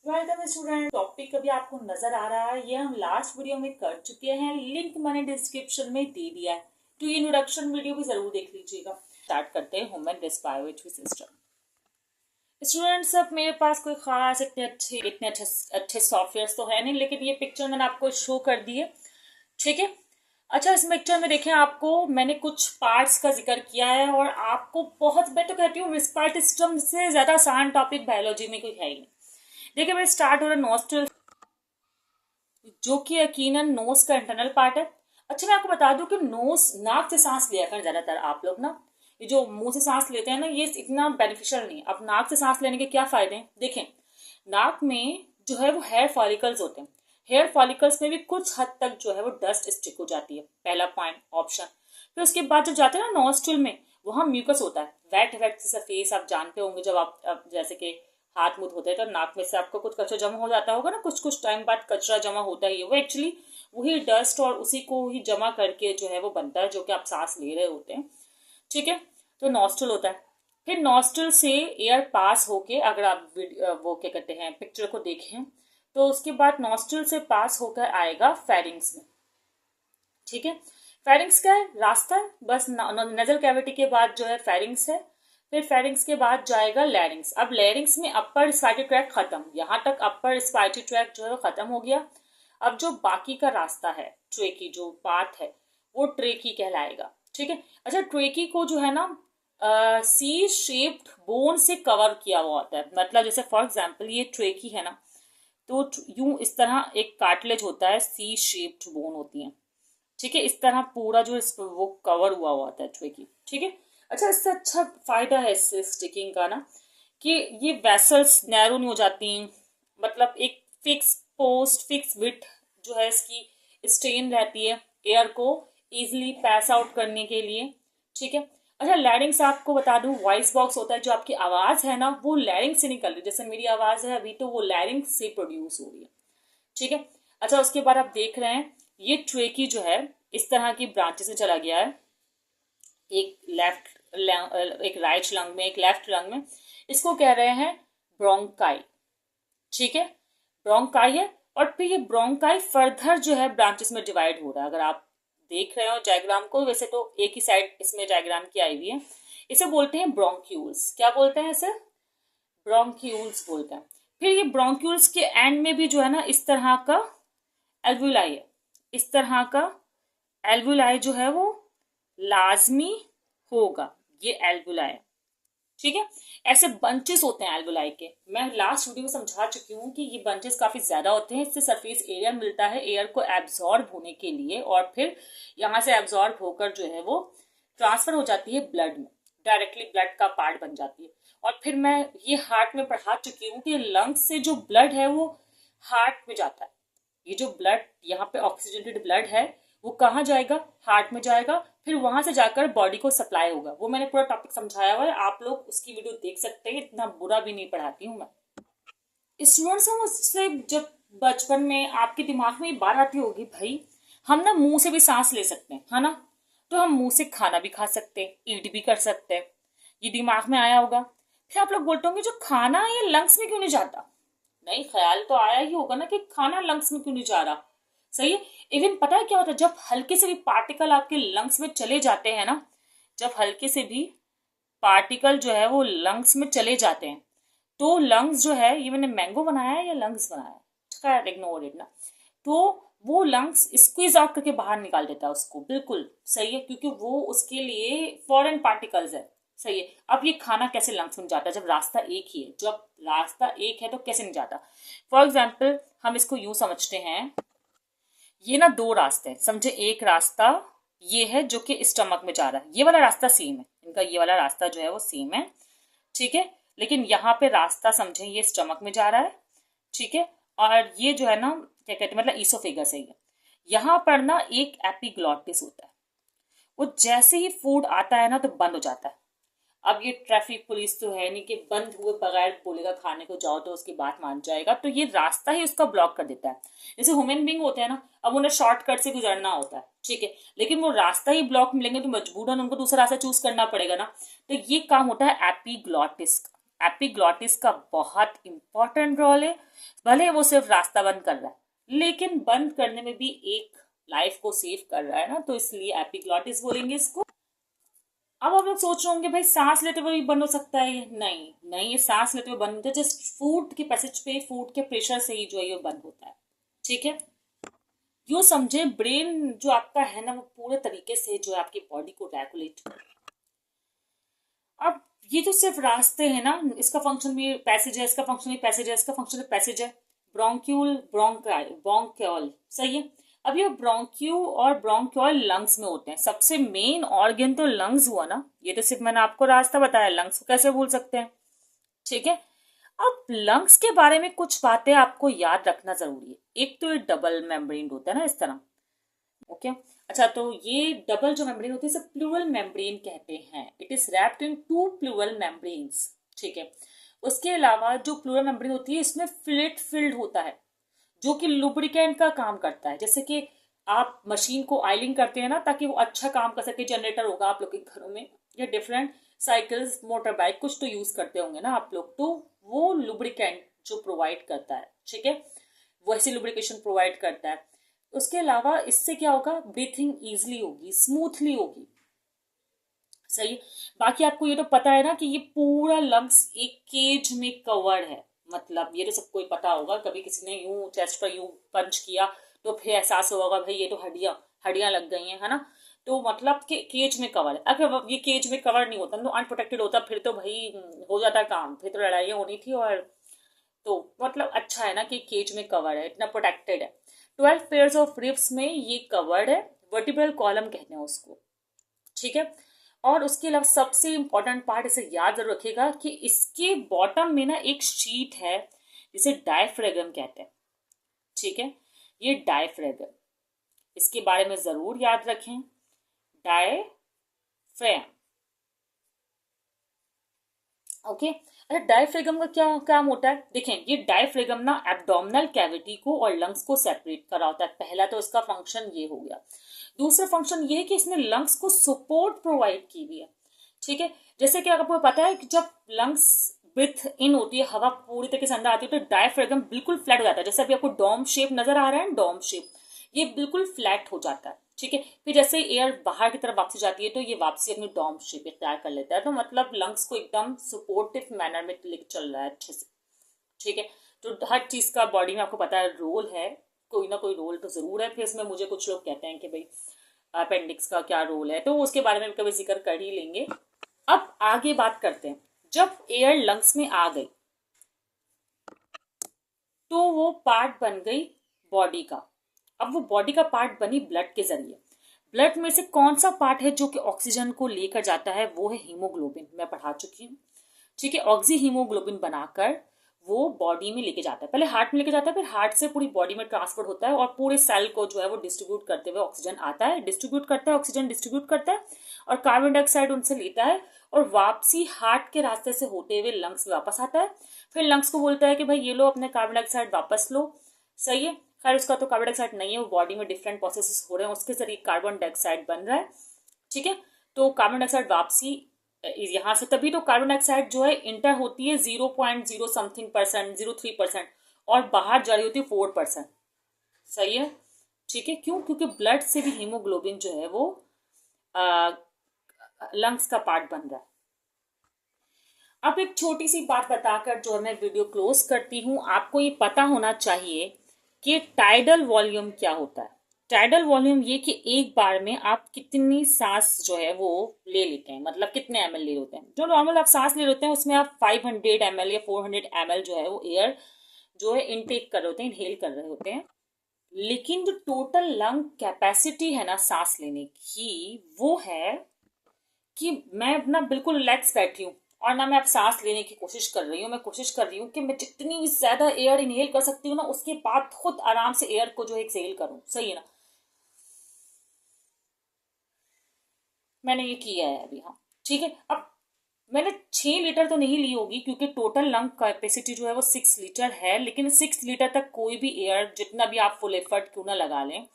Welcome student. Topic अभी आपको नजर आ रहा है, ये हम लास्ट वीडियो में कर चुके हैं, लिंक मैंने डिस्क्रिप्शन में दे दिया है, तो ये इंट्रोडक्शन वीडियो भी जरूर देख लीजिएगा। स्टार्ट करते हैं ह्यूमन रेस्पिरेटरी सिस्टम। स्टूडेंट्स, अब मेरे पास कोई खास इतने अच्छे सॉफ्टवेयर तो है नहीं, लेकिन ये पिक्चर मैंने आपको शो कर दी है, ठीक है। अच्छा, इस पिक्चर में देखें, आपको मैंने कुछ पार्ट्स का जिक्र किया है और आपको बहुत, मैं तो कहती हूँ रेस्पिरेटरी सिस्टम से ज्यादा आसान टॉपिक बायोलॉजी में कोई है ही नहीं। देखिए भाई, स्टार्ट हो रहा है नोस्ट्रल, जो कि यकीनन नोज का इंटरनल पार्ट है। अच्छा, मैं आपको बता दूं कि नोज, नाक से सांस लिया कर ज्यादातर आप लोग ना, ये जो मुंह से सांस लेते हैं ना, ये इतना बेनिफिशियल नहीं। अब नाक से सांस लेने के क्या फायदे हैं देखें। नाक में जो है वो हेयर फॉलिकल्स होते हैं, हेयर फॉलिकल्स में भी कुछ हद तक जो है वो डस्ट स्टिक हो जाती है, पहला पॉइंट ऑप्शन। फिर उसके बाद जब जाते हैं ना नॉस्ट्रल में, वहां म्यूकस होता है, वेट वेट जैसा फेस आप जानते होंगे, जब आप जैसे कि हाथ मुंह धोते हैं तो नाक में से आपको कुछ कचरा जमा हो जाता होगा ना, कुछ कुछ टाइम बाद कचरा जमा होता ही है, वो एक्चुअली वही डस्ट और उसी को ही जमा करके जो है वो बनता है, जो कि आप सांस ले रहे होते हैं, ठीक है। तो नॉस्ट्रल होता है। फिर नॉस्ट्रल से एयर पास होके, अगर आप वो क्या कहते हैं पिक्चर को देखें, तो उसके बाद नॉस्ट्रल से पास होकर आएगा फेरिंग्स में, ठीक है। फेरिंग्स का है रास्ता है, बस नजल कैविटी के बाद जो है फेरिंग्स है। फिर फेरिंग्स के बाद जाएगा लैरिंग्स। अब लैरिंग्स में अपर रिस्पायरेटरी ट्रैक खत्म, यहां तक अपर रिस्पायरेटरी ट्रैक जो है खत्म हो गया। अब जो बाकी का रास्ता है, ट्रेकी जो पार्ट है, वो ट्रेकी कहलाएगा, ठीक है। अच्छा, ट्रेकी को जो है ना सी शेप्ड बोन से कवर किया हुआ होता है, मतलब जैसे फॉर एग्जाम्पल ये ट्रेकी है ना, तो यूं इस तरह एक कार्टिलेज होता है, सी शेप्ड बोन होती है, ठीक है। इस तरह पूरा जो वो कवर हुआ होता है ट्रेकी, ठीक है। अच्छा, इससे अच्छा फायदा है इससे स्टिकिंग का ना, कि ये वेसल्स नैरो नहीं हो जाती, मतलब एक फिक्स पोस्ट फिक्स विड्थ जो है इसकी स्ट्रेन रहती है एयर को इजीली पास आउट करने के लिए, ठीक है। अच्छा, लैरिंग्स आपको बता दूं, वॉइस बॉक्स होता है, जो आपकी आवाज है ना वो लैरिंग से निकल रही है, जैसे मेरी आवाज है अभी, तो वो लैरिंग से प्रोड्यूस हो रही है, ठीक है। अच्छा, उसके बाद आप देख रहे हैं ये ट्रेकी जो है इस तरह की ब्रांचेस में चला गया है, एक एक राइट लंग में, एक लेफ्ट लंग में, इसको कह रहे हैं ब्रोंकाई, ठीक है। ब्रोंकाई है, और फिर ये ब्रोंकाई फर्दर जो है ब्रांचेस में डिवाइड हो रहा है। अगर आप देख रहे हो डायग्राम को, वैसे तो एक ही साइड इसमें डायग्राम की आई हुई है, इसे बोलते हैं ब्रोंक्यूल्स। क्या बोलते हैं इसे? ब्रोंक्यूल्स बोलते हैं। फिर ये ब्रोंक्यूल्स के एंड में भी जो है ना इस तरह का एल्वुलाई है, इस तरह का एल्वुलाई जो है वो लाजमी होगा, ये एल्वुलाई, ठीक है। ऐसे बंचेस होते हैं एल्वुलाई के, मैं लास्ट वीडियो में समझा चुकी हूँ कि ये बंचेस काफी ज्यादा होते हैं, इससे सरफेस एरिया मिलता है एयर को एब्जॉर्ब होने के लिए, और फिर यहाँ से एब्जॉर्ब होकर जो है वो ट्रांसफर हो जाती है ब्लड में, डायरेक्टली ब्लड का पार्ट बन जाती है। और फिर मैं ये हार्ट में पढ़ा चुकी हूँ कि लंग्स से जो ब्लड है वो हार्ट में जाता है, ये जो ब्लड यहाँ पे ऑक्सीजनेटेड ब्लड है वो कहाँ जाएगा? हार्ट में जाएगा, फिर वहां से जाकर बॉडी को सप्लाई होगा। वो मैंने पूरा टॉपिक समझाया हुआ है, आप लोग उसकी वीडियो देख सकते हैं, इतना बुरा भी नहीं पढ़ाती हूँ मैं। स्टूडेंट्स, हम उससे जब बचपन में आपके दिमाग में ये बात आती होगी, भाई हम ना मुंह से भी सांस ले सकते हैं, है ना, तो हम मुंह से खाना भी खा सकते हैं, ईट भी कर सकते हैं, ये दिमाग में आया होगा। फिर आप लोग बोलते होंगे जो खाना है ये लंग्स में क्यों नहीं जाता? नहीं, ख्याल तो आया ही होगा ना कि खाना लंग्स में क्यों नहीं जा रहा, सही है। इवन पता है क्या होता है, जब हल्के से भी पार्टिकल आपके लंग्स में चले जाते हैं ना, जब हल्के से भी पार्टिकल जो है वो लंग्स में चले जाते हैं, तो लंग्स जो है, ये मैंने मैंगो बनाया है या लंग्स बनाया है, खैर इग्नोर इट ना, तो वो लंग्स स्क्वीज आउट करके बाहर निकाल देता है उसको, बिल्कुल सही है, क्योंकि वो उसके लिए फॉरेन पार्टिकल्स है, सही है। अब ये खाना कैसे लंग्स में जाता है जब रास्ता एक ही है? जब रास्ता एक है तो कैसे नहीं जाता? फॉर एग्जाम्पल हम इसको यूं समझते हैं, ये ना दो रास्ते हैं, समझे, एक रास्ता ये है जो कि स्टमक में जा रहा है, ये वाला रास्ता सेम है, इनका ये वाला रास्ता जो है वो सेम है, ठीक है। लेकिन यहाँ पे रास्ता समझे ये स्टमक में जा रहा है, ठीक है, और ये जो है ना क्या कहते हैं, मतलब ईसोफेगस है ये, यहाँ पर ना एक एपिग्लॉटिस होता है, वो जैसे ही फूड आता है ना तो बंद हो जाता है। अब ये ट्रैफिक पुलिस तो है नहीं कि बंद हुए बगैर बोलेगा खाने को जाओ तो उसकी बात मान जाएगा, तो ये रास्ता ही उसका ब्लॉक कर देता है। जैसे ह्यूमन बींग होते हैं ना, अब उन्हें शॉर्टकट से गुजरना होता है, ठीक है, लेकिन वो रास्ता ही ब्लॉक मिलेंगे तो मजबूरन उनको दूसरा रास्ता चूज करना पड़ेगा ना, तो ये काम होता है एपिग्लॉटिस का। एपिग्लॉटिस का बहुत इंपॉर्टेंट रोल है। भले वो सिर्फ रास्ता बंद कर रहा है लेकिन बंद करने में भी एक लाइफ को सेव कर रहा है ना, तो इसलिए एपिग्लॉटिस बोलेंगे इसको। अब आप लोग सोच रहे होंगे भाई सांस लेते हुए भी बंद हो सकता है ये? नहीं नहीं, ये सांस लेते हुए बंद होता है, जस्ट फूड के पैसेज पे फूड के प्रेशर से ही जो है ये बंद होता है। ठीक है, यूं समझे ब्रेन जो आपका है ना वो पूरे तरीके से जो है आपकी बॉडी को रेगुलेट कर। अब ये जो सिर्फ रास्ते हैं ना, इसका फंक्शन भी पैसेज है, इसका फंक्शन भी पैसेज है, इसका फंक्शन भी पैसेज है। ब्रोंक्यूल ब्रोंक्योल, सही है। अब ये ब्रोंक्यू और ब्रोंक्योल लंग्स में होते हैं। सबसे मेन ऑर्गन तो लंग्स हुआ ना, ये तो सिर्फ मैंने आपको रास्ता बताया, लंग्स को कैसे भूल सकते हैं। ठीक है, अब लंग्स के बारे में कुछ बातें आपको याद रखना जरूरी है। एक तो ये डबल मेम्ब्रेन होता है ना इस तरह, ओके। अच्छा, तो ये डबल जो मेम्ब्रेन होती है इसे प्लूरल मेम्ब्रेन कहते हैं। It is wrapped in 2 pleural membranes. ठीक है, उसके अलावा जो प्लूरल मेम्ब्रेन होती है इसमें फ्लूइड फिल्ड होता है जो कि लुब्रिकेंट का काम करता है। जैसे कि आप मशीन को ऑयलिंग करते हैं ना ताकि वो अच्छा काम कर सके। जनरेटर होगा आप लोग के घरों में, या डिफरेंट साइकिल्स, मोटर बाइक कुछ तो यूज करते होंगे ना आप लोग, तो वो लुब्रिकेंट जो प्रोवाइड करता है। ठीक है, वैसे लुब्रिकेशन प्रोवाइड करता है। उसके अलावा इससे क्या होगा, ब्रीथिंग इजिली होगी, स्मूथली होगी। सही। बाकी आपको ये तो पता है ना कि ये पूरा लंग्स एक केज में कवर्ड है। मतलब ये तो सबको ही पता होगा, कभी किसी ने यूं चेस्ट पर यूं पंच किया तो फिर एहसास होगा भाई ये तो हड्डियां लग गई हैं, है ना। तो मतलब कि केज में कवर है। अगर ये केज में कवर नहीं होता तो अनप्रोटेक्टेड होता, फिर तो भाई हो जाता काम, फिर तो लड़ाइयाँ होनी थी। और तो मतलब अच्छा है ना कि केज में कवर है, इतना प्रोटेक्टेड है। 12 पेयर्स ऑफ रिब्स में ये कवर्ड है, वर्टिब्रल कॉलम कहते हैं उसको। ठीक है, और उसके अलावा सबसे इंपॉर्टेंट पार्ट इसे याद जरूर रखिएगा कि इसके बॉटम में ना एक शीट है जिसे डायफ्रेगम कहते हैं। ठीक है, ये डायफ्रेगम, इसके बारे में जरूर याद रखें। Diaphragm, okay. अच्छा, डायफ्रेगम का क्या काम होता है? देखें, ये डायफ्रेगम ना एब्डोमिनल कैविटी को और लंग्स को सेपरेट करा होता है। पहला तो इसका फंक्शन ये हो गया। दूसरा फंक्शन ये है कि इसने लंग्स को सपोर्ट प्रोवाइड की हुई है। ठीक है, जैसे कि आपको पता है कि जब लंग्स ब्रीथ इन होती है, हवा पूरी तरीके से अंदर आती है, तो डायफ्रेगम बिल्कुल फ्लैट हो जाता है। जैसे अभी आपको डोम शेप नजर आ रहा है, डोम शेप, ये बिल्कुल फ्लैट हो जाता है। ठीक है, फिर जैसे एयर बाहर की तरफ वापसी जाती है तो ये वापसी अपनी डोम शेप इख्तियार कर लेता है। तो मतलब लंग्स को एकदम सपोर्टिव मैनर में लेकर चल रहा है अच्छे से। ठीक है, तो हर चीज का बॉडी में आपको पता है रोल है, कोई ना कोई रोल तो जरूर है। फिर इसमें मुझे कुछ लोग कहते हैं कि भाई अपेंडिक्स का क्या रोल है, तो उसके बारे में कभी जिक्र कर ही लेंगे। अब आगे बात करते हैं। जब एयर लंग्स में आ गई तो वो पार्ट बन गई बॉडी का। अब वो बॉडी का पार्ट बनी ब्लड के जरिए। ब्लड में से कौन सा पार्ट है जो कि ऑक्सीजन को लेकर जाता है? वो है हीमोग्लोबिन, मैं पढ़ा चुकी हूँ। ठीक है, ऑक्सी हीमोग्लोबिन बनाकर वो बॉडी में लेके जाता है। पहले हार्ट में लेके जाता है, फिर हार्ट से पूरी बॉडी में ट्रांसफर होता है और पूरे सेल को जो है वो डिस्ट्रीब्यूट करते हुए ऑक्सीजन आता है, डिस्ट्रीब्यूट करता है, ऑक्सीजन डिस्ट्रीब्यूट करता है और कार्बन डाइऑक्साइड उनसे लेता है और वापसी हार्ट के रास्ते से होते हुए लंग्स में वापस आता है। फिर लंग्स को बोलता है कि भाई ये लो अपने कार्बन डाइऑक्साइड वापस लो। सही है, खैर उसका तो कार्बन डाइऑक्साइड नहीं है, वो बॉडी में डिफरेंट प्रोसेसेस हो रहे हैं, उसके जरिए कार्बन डाइऑक्साइड बन रहा है। ठीक है, तो कार्बन डाइऑक्साइड वापसी यहां से, तभी तो कार्बन डाइऑक्साइड जो है इंटर होती है 0.0 समथिंग परसेंट, 0.3%, और बाहर जा रही होती है 4%। सही है, ठीक है। क्यों? क्योंकि ब्लड से भी हीमोग्लोबिन जो है वो लंग्स का पार्ट बन रहा है। अब एक छोटी सी बात बताकर जो है मैं वीडियो क्लोज करती हूं। आपको ये पता होना चाहिए कि टाइडल वॉल्यूम क्या होता है। टाइडल वॉल्यूम ये कि एक बार में आप कितनी सांस जो है वो ले लेते हैं, मतलब कितने ml ले लेते हैं। जो नॉर्मल आप सांस ले लेते हैं उसमें आप 500 ml या 400 ml जो है वो एयर जो है इनटेक कर रहे होते हैं, इनहेल कर रहे होते हैं। लेकिन जो टोटल लंग कैपेसिटी है ना सांस लेने की, वो है कि मैं अपना बिल्कुल रिलैक्स बैठी हूँ और ना मैं अब सांस लेने की कोशिश कर रही हूँ। मैं कोशिश कर रही हूँ कि मैं जितनी ज्यादा एयर इनहेल कर सकती हूँ ना, उसके बाद खुद आराम से एयर को जो एक्सहेल करूँ। सही है ना, मैंने ये किया है अभी। हाँ, ठीक है। अब मैंने 6 लीटर तो नहीं ली होगी क्योंकि टोटल लंग कैपेसिटी जो है वो 6 लीटर है, लेकिन 6 लीटर तक कोई भी एयर जितना भी आप फुल एफर्ट क्यों ना लगा लें,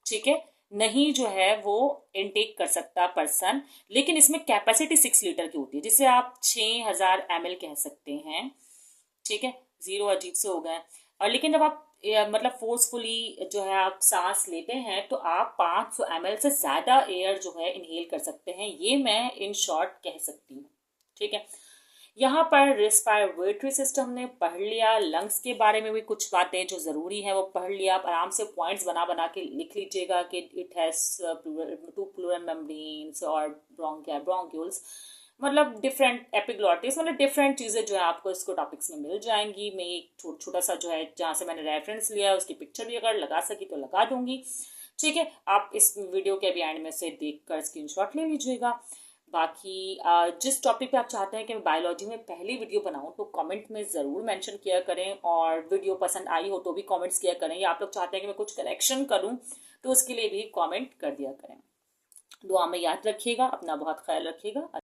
ठीक है, नहीं जो है वो इनटेक कर सकता पर्सन, लेकिन इसमें कैपेसिटी 6 लीटर की होती है, जिसे आप 6000 ml कह सकते हैं। ठीक है, जीरो अजीब से हो गए। और लेकिन जब आप मतलब फोर्सफुली जो है आप सांस लेते हैं तो आप 500 ml से ज्यादा एयर जो है इनहेल कर सकते हैं, ये मैं इन शॉर्ट कह सकती हूँ। ठीक है, यहाँ पर रेस्पिरेटरी सिस्टम ने पढ़ लिया, लंग्स के बारे में भी कुछ बातें जो ज़रूरी है वो पढ़ लिया। आप आराम से पॉइंट्स बना बना के लिख लीजिएगा कि इट हैज़ 2 प्लूरल मेम्ब्रेन्स और ब्रोंक्यूल्स, मतलब डिफरेंट एपिग्लॉटिस, मतलब डिफरेंट चीज़ें जो है आपको इसको टॉपिक्स में मिल जाएंगी। मैं एक छोटा सा जो है जहाँ से मैंने रेफरेंस लिया है उसकी पिक्चर भी अगर लगा सकी तो लगा दूंगी। ठीक है, आप इस वीडियो के भी एंड में से देख कर स्क्रीनशॉट ले लीजिएगा। बाकी जिस टॉपिक पे आप चाहते हैं कि मैं बायोलॉजी में पहली वीडियो बनाऊं तो कमेंट में ज़रूर मेंशन किया करें, और वीडियो पसंद आई हो तो भी कमेंट्स किया करें, या आप लोग चाहते हैं कि मैं कुछ करेक्शन करूं तो उसके लिए भी कमेंट कर दिया करें। दुआ में याद रखिएगा, अपना बहुत ख्याल रखिएगा।